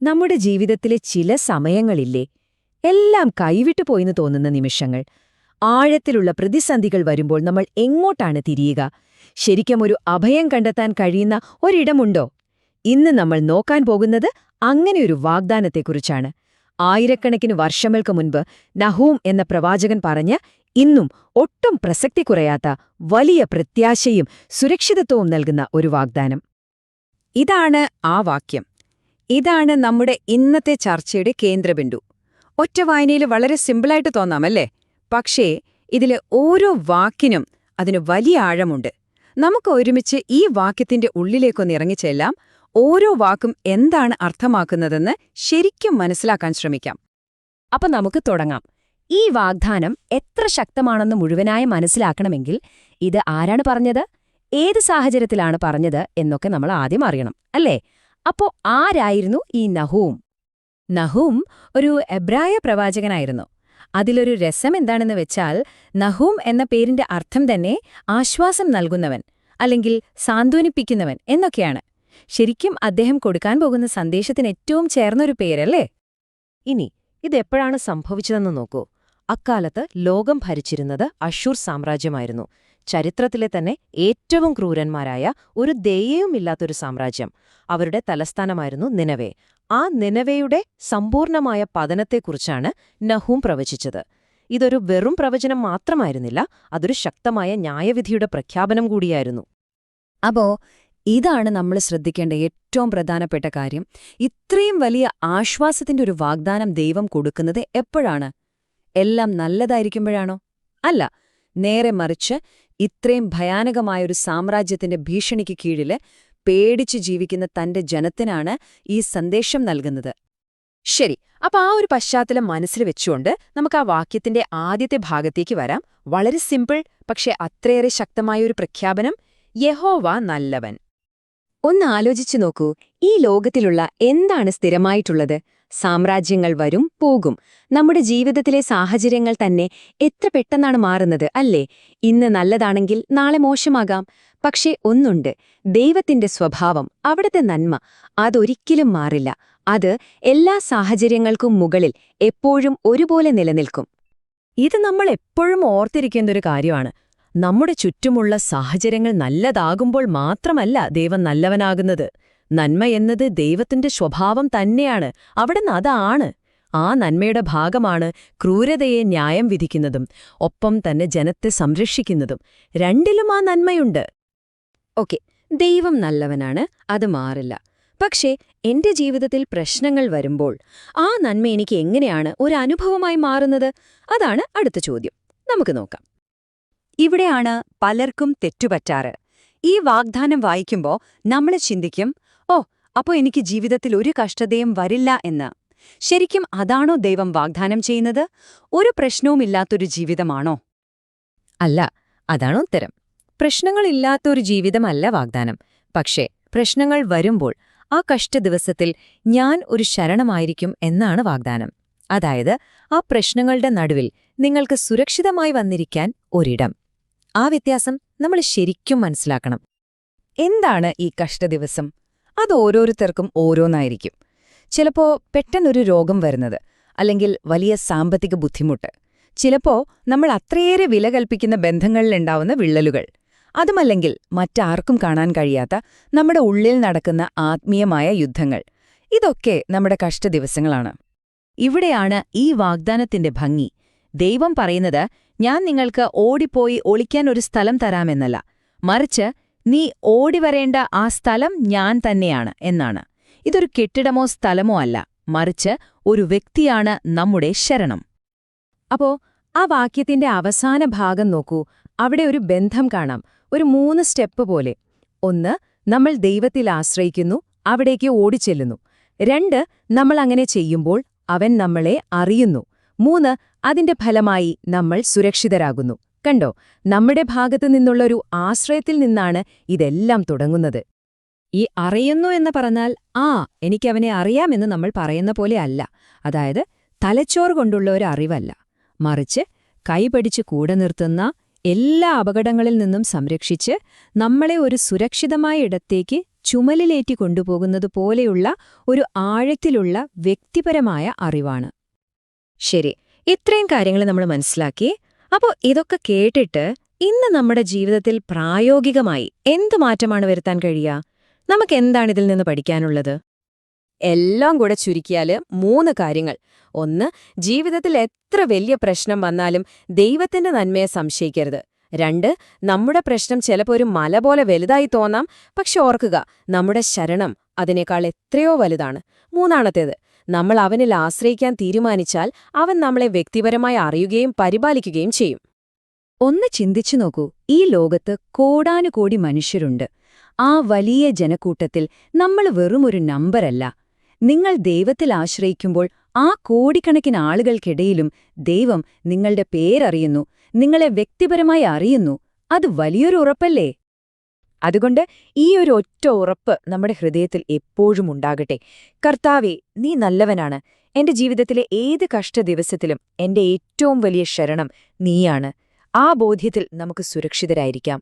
നമ്മുടെ ജീവിതത്തിലെ ചില സമയങ്ങളില്ലേ, എല്ലാം കൈവിട്ടു പോയെന്ന് തോന്നുന്ന നിമിഷങ്ങൾ. ആഴത്തിലുള്ള പ്രതിസന്ധികൾ വരുമ്പോൾ നമ്മൾ എങ്ങോട്ടാണ് തിരിയുക? ശരിക്കും ഒരു അഭയം കണ്ടെത്താൻ കഴിയുന്ന ഒരിടമുണ്ടോ? ഇന്ന് നമ്മൾ നോക്കാൻ പോകുന്നത് അങ്ങനെയൊരു വാഗ്ദാനത്തെക്കുറിച്ചാണ്. ആയിരക്കണക്കിന് വർഷങ്ങൾക്ക് മുൻപ് നഹൂം എന്ന പ്രവാചകൻ പറഞ്ഞ, ഇന്നും ഒട്ടും പ്രസക്തി കുറയാത്ത വലിയ പ്രത്യാശയും സുരക്ഷിതത്വവും നൽകുന്ന ഒരു വാഗ്ദാനം. ഇതാണ് ആ വാക്യം. ഇതാണ് നമ്മുടെ ഇന്നത്തെ ചർച്ചയുടെ കേന്ദ്രബിന്ദു. ഒറ്റ വായനയിൽ വളരെ സിമ്പിളായിട്ട് തോന്നാമല്ലേ? പക്ഷേ ഇതിലെ ഓരോ വാക്കിനും അതിന് വലിയ ആഴമുണ്ട്. നമുക്ക് ഒരുമിച്ച് ഈ വാക്യത്തിന്റെ ഉള്ളിലേക്കൊന്ന് ഇറങ്ങിച്ചെല്ലാം. ഓരോ വാക്കും എന്താണ് അർത്ഥമാക്കുന്നതെന്ന് ശരിക്കും മനസ്സിലാക്കാൻ ശ്രമിക്കാം. അപ്പൊ നമുക്ക് തുടങ്ങാം. ഈ വാഗ്ദാനം എത്ര ശക്തമാണെന്ന് മുഴുവനായി മനസ്സിലാക്കണമെങ്കിൽ ഇത് ആരാണ് പറഞ്ഞത്, ഏത് സാഹചര്യത്തിലാണ് പറഞ്ഞത് എന്നൊക്കെ നമ്മൾ ആദ്യം അറിയണം, അല്ലേ? അപ്പോ ആരായിരുന്നു ഈ നഹൂം? നഹൂം ഒരു എബ്രായ പ്രവാചകനായിരുന്നു. അതിലൊരു രസം എന്താണെന്ന് വെച്ചാൽ, നഹൂം എന്ന പേരിന്റെ അർത്ഥം തന്നെ ആശ്വാസം നൽകുന്നവൻ അല്ലെങ്കിൽ സാന്ത്വനിപ്പിക്കുന്നവൻ എന്നൊക്കെയാണ്. ശരിക്കും അദ്ദേഹം കൊടുക്കാൻ പോകുന്ന സന്ദേശത്തിന് ഏറ്റവും ചേർന്നൊരു പേരല്ലേ? ഇനി ഇതെപ്പോഴാണ് സംഭവിച്ചതെന്ന് നോക്കൂ. അക്കാലത്ത് ലോകം ഭരിച്ചിരുന്നത് അശ്ശൂർ സാമ്രാജ്യമായിരുന്നു. ചരിത്രത്തിലെ തന്നെ ഏറ്റവും ക്രൂരന്മാരായ, ഒരു ദയയുമില്ലാത്തൊരു സാമ്രാജ്യം. അവരുടെ തലസ്ഥാനമായിരുന്നു നിനവേ. ആ നിനവേയുടെ സമ്പൂർണമായ പതനത്തെക്കുറിച്ചാണ് നഹൂം പ്രവചിച്ചത്. ഇതൊരു വെറും പ്രവചനം മാത്രമായിരുന്നില്ല, അതൊരു ശക്തമായ ന്യായവിധിയുടെ പ്രഖ്യാപനം കൂടിയായിരുന്നു. അപ്പോ ഇതാണ് നമ്മൾ ശ്രദ്ധിക്കേണ്ട ഏറ്റവും പ്രധാനപ്പെട്ട കാര്യം. ഇത്രയും വലിയ ആശ്വാസത്തിന്റെ ഒരു വാഗ്ദാനം ദൈവം കൊടുക്കുന്നത് എപ്പോഴാണ്? എല്ലാം നല്ലതായിരിക്കുമ്പോഴാണോ? അല്ല, നേരെ മറിച്ച് ഇത്രയും ഭയാനകമായൊരു സാമ്രാജ്യത്തിന്റെ ഭീഷണിക്ക് കീഴില് പേടിച്ചു ജീവിക്കുന്ന തന്റെ ജനത്തിനാണ് ഈ സന്ദേശം നൽകുന്നത്. ശരി, അപ്പൊ ആ ഒരു പശ്ചാത്തലം മനസ്സിൽ വെച്ചുകൊണ്ട് നമുക്ക് ആ വാക്യത്തിന്റെ ആദ്യത്തെ ഭാഗത്തേക്ക് വരാം. വളരെ സിമ്പിൾ, പക്ഷെ അത്രയേറെ ശക്തമായൊരു പ്രഖ്യാപനം. യഹോവ നല്ലവൻ. ഒന്ന് ആലോചിച്ചു നോക്കൂ, ഈ ലോകത്തിലുള്ള എന്താണ് സ്ഥിരമായിട്ടുള്ളത്? സാമ്രാജ്യങ്ങൾ വരും പോകും. നമ്മുടെ ജീവിതത്തിലെ സാഹചര്യങ്ങൾ തന്നെ എത്ര പെട്ടെന്നാണ് മാറുന്നത്, അല്ലേ? ഇന്ന് നല്ലതാണെങ്കിൽ നാളെ മോശമാകാം. പക്ഷേ ഒന്നുണ്ട്, ദൈവത്തിന്റെ സ്വഭാവം, അവിടുത്തെ നന്മ, അതൊരിക്കലും മാറില്ല. അത് എല്ലാ സാഹചര്യങ്ങൾക്കും മുകളിൽ എപ്പോഴും ഒരുപോലെ നിലനിൽക്കും. ഇത് നമ്മൾ എപ്പോഴും ഓർത്തിരിക്കേണ്ട ഒരു കാര്യമാണ്. നമ്മുടെ ചുറ്റുമുള്ള സാഹചര്യങ്ങൾ നല്ലതാകുമ്പോൾ മാത്രമല്ല ദൈവം നല്ലവനാകുന്നത്. നന്മ എന്നത് ദൈവത്തിന്റെ സ്വഭാവം തന്നെയാണ്. അവിടുന്ന് അതാണ്. ആ നന്മയുടെ ഭാഗമാണ് ക്രൂരതയെ ന്യായം വിധിക്കുന്നതും ഒപ്പം തന്നെ ജനത്തെ സംരക്ഷിക്കുന്നതും. രണ്ടിലും ആ നന്മയുണ്ട്. ഓക്കെ, ദൈവം നല്ലവനാണ്, അത് മാറില്ല. പക്ഷേ എന്റെ ജീവിതത്തിൽ പ്രശ്നങ്ങൾ വരുമ്പോൾ ആ നന്മ എനിക്ക് എങ്ങനെയാണ് ഒരു അനുഭവമായി മാറുന്നത്? അതാണ് അടുത്ത ചോദ്യം. നമുക്ക് നോക്കാം. ഇവിടെയാണ് പലർക്കും തെറ്റുപറ്റാറ്. ഈ വാഗ്ദാനം വായിക്കുമ്പോൾ നമ്മൾ ചിന്തിക്കും, ഓ, അപ്പോ എനിക്ക് ജീവിതത്തിൽ ഒരു കഷ്ടതയും വരില്ല എന്ന്. ശരിക്കും അതാണോ ദൈവം വാഗ്ദാനം ചെയ്യുന്നത്? ഒരു പ്രശ്നവുമില്ലാത്തൊരു ജീവിതമാണോ? അല്ല, അതാണോ ഉത്തരം. പ്രശ്നങ്ങളില്ലാത്തൊരു ജീവിതമല്ല വാഗ്ദാനം. പക്ഷേ പ്രശ്നങ്ങൾ വരുമ്പോൾ ആ കഷ്ടദിവസത്തിൽ ഞാൻ ഒരു ശരണമായിരിക്കും എന്നാണ് വാഗ്ദാനം. അതായത് ആ പ്രശ്നങ്ങളുടെ നടുവിൽ നിങ്ങൾക്ക് സുരക്ഷിതമായി വന്നിരിക്കാൻ ഒരിടം. ആ വ്യത്യാസം നമ്മൾ ശരിക്കും മനസ്സിലാക്കണം. എന്താണ് ഈ കഷ്ടദിവസം? അത് ഓരോരുത്തർക്കും ഓരോന്നായിരിക്കും. ചിലപ്പോ പെട്ടെന്നൊരു രോഗം വരുന്നത്, അല്ലെങ്കിൽ വലിയ സാമ്പത്തിക ബുദ്ധിമുട്ട്. ചിലപ്പോ നമ്മൾ അത്രയേറെ വില കൽപ്പിക്കുന്ന ബന്ധങ്ങളിലുണ്ടാവുന്ന വിള്ളലുകൾ. അതുമല്ലെങ്കിൽ മറ്റാർക്കും കാണാൻ കഴിയാത്ത നമ്മുടെ ഉള്ളിൽ നടക്കുന്ന ആത്മീയമായ യുദ്ധങ്ങൾ. ഇതൊക്കെ നമ്മുടെ കഷ്ടദിവസങ്ങളാണ്. ഇവിടെയാണ് ഈ വാഗ്ദാനത്തിന്റെ ഭംഗി. ദൈവം പറയുന്നത്, ഞാൻ നിങ്ങൾക്ക് ഓടിപ്പോയി ഒളിക്കാൻ ഒരു സ്ഥലം തരാമെന്നല്ല, മറിച്ച് നീ ഓടിവരേണ്ട ആ സ്ഥലം ഞാൻ തന്നെയാണ് എന്നാണ്. ഇതൊരു കെട്ടിടമോ സ്ഥലമോ അല്ല, മറിച്ച് ഒരു വ്യക്തിയാണ് നമ്മുടെ ശരണം. അപ്പോ ആ വാക്യത്തിന്റെ അവസാന ഭാഗം നോക്കൂ. അവിടെ ഒരു ബന്ധം കാണാം, ഒരു 3 സ്റ്റെപ്പ് പോലെ. 1, നമ്മൾ ദൈവത്തിൽ ആശ്രയിക്കുന്നു, അവിടേക്ക് ഓടിച്ചെല്ലുന്നു. 2, നമ്മൾ അങ്ങനെ ചെയ്യുമ്പോൾ അവൻ നമ്മളെ അറിയുന്നു. 3, അതിന്റെ ഫലമായി നമ്മൾ സുരക്ഷിതരാകുന്നു. കണ്ടോ, നമ്മുടെ ഭാഗത്തു നിന്നുള്ളൊരു ആശ്രയത്തിൽ നിന്നാണ് ഇതെല്ലാം തുടങ്ങുന്നത്. ഈ അറിയുന്നു എന്ന് പറഞ്ഞാൽ എനിക്കവനെ അറിയാമെന്ന് നമ്മൾ പറയുന്ന പോലെ അല്ല. അതായത് തലച്ചോറ് കൊണ്ടുള്ള ഒരു അറിവല്ല, മറിച്ച് കൈപിടിച്ച് കൂടെ നിർത്തുന്ന, എല്ലാ അപകടങ്ങളിൽ നിന്നും സംരക്ഷിച്ച് നമ്മളെ ഒരു സുരക്ഷിതമായ ഇടത്തേക്ക് ചുമലിലേറ്റി കൊണ്ടുപോകുന്നത് പോലെയുള്ള ഒരു ആഴത്തിലുള്ള വ്യക്തിപരമായ അറിവാണ്. ശരി, ഇത്രയും കാര്യങ്ങൾ നമ്മൾ മനസ്സിലാക്കി. അപ്പോൾ ഇതൊക്കെ കേട്ടിട്ട് ഇന്ന് നമ്മുടെ ജീവിതത്തിൽ പ്രായോഗികമായി എന്ത് മാറ്റമാണ് വരുത്താൻ കഴിയുക? നമുക്കെന്താണ് ഇതിൽ നിന്ന് പഠിക്കാനുള്ളത്? എല്ലാം കൂടെ ചുരുക്കിയാല് 3 കാര്യങ്ങൾ. 1, ജീവിതത്തിൽ എത്ര വലിയ പ്രശ്നം വന്നാലും ദൈവത്തിന്റെ നന്മയെ സംശയിക്കരുത്. 2, നമ്മുടെ പ്രശ്നം ചിലപ്പോൾ ഒരു മല പോലെ വലുതായി തോന്നാം, പക്ഷെ ഓർക്കുക, നമ്മുടെ ശരണം അതിനേക്കാൾ എത്രയോ വലുതാണ്. 3, നമ്മൾ അവനിൽ ആശ്രയിക്കാൻ തീരുമാനിച്ചാൽ അവൻ നമ്മളെ വ്യക്തിപരമായി അറിയുകയും പരിപാലിക്കുകയും ചെയ്യും. ഒന്ന് ചിന്തിച്ചു നോക്കൂ, ഈ ലോകത്ത് കോടാനുകോടി മനുഷ്യരുണ്ട്. ആ വലിയ ജനക്കൂട്ടത്തിൽ നമ്മൾ വെറുമൊരു നമ്പരല്ല. നിങ്ങൾ ദൈവത്തിൽ ആശ്രയിക്കുമ്പോൾ ആ കോടിക്കണക്കിന് ആളുകൾക്കിടയിലും ദൈവം നിങ്ങളുടെ പേരറിയുന്നു, നിങ്ങളെ വ്യക്തിപരമായി അറിയുന്നു. അത് വലിയൊരു ഉറപ്പല്ലേ? അതുകൊണ്ട് ഈ ഒരു ഒറ്റ ഉറപ്പ് നമ്മുടെ ഹൃദയത്തിൽ എപ്പോഴും ഉണ്ടാകട്ടെ. കർത്താവേ, നീ നല്ലവനാണ്. എന്റെ ജീവിതത്തിലെ ഏത് കഷ്ടദിവസത്തിലും എന്റെ ഏറ്റവും വലിയ ശരണം നീയാണ്. ആ ബോധ്യത്തിൽ നമുക്ക് സുരക്ഷിതരായിരിക്കാം.